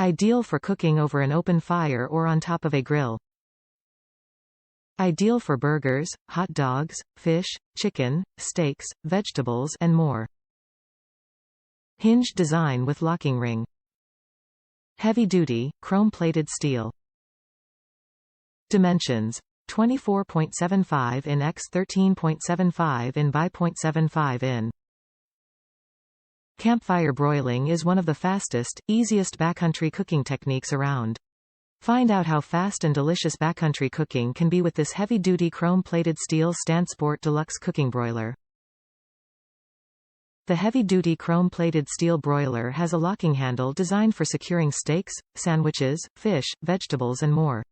Ideal for cooking over an open fire or on top of a grill. Ideal for burgers, hot dogs, fish, chicken, steaks, vegetables and more. Hinged design with locking ring. Heavy-duty, chrome-plated steel. Dimensions: 24.75 in x 13.75 in by 0.75 in. Campfire broiling is one of the fastest, easiest backcountry cooking techniques around. Find out how fast and delicious backcountry cooking can be with this heavy-duty chrome-plated steel Stansport Deluxe Cooking Broiler. The heavy-duty chrome-plated steel broiler has a locking handle designed for securing steaks, sandwiches, fish, vegetables and more.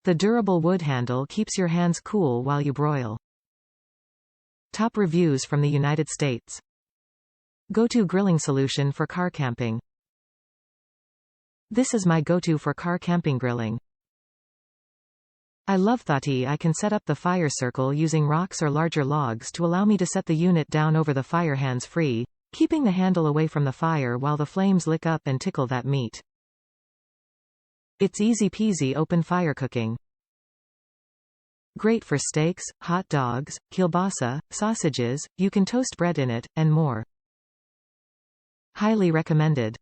The durable wood handle keeps your hands cool while you broil. Top reviews from the United States. Go-to grilling solution for car camping. This is my go-to for car camping grilling. I love thaty. I can set up the fire circle using rocks or larger logs to allow me to set the unit down over the fire hands-free, keeping the handle away from the fire while the flames lick up and tickle that meat. It's easy-peasy open fire cooking. Great for steaks, hot dogs, kielbasa, sausages, you can toast bread in it, and more. Highly recommended.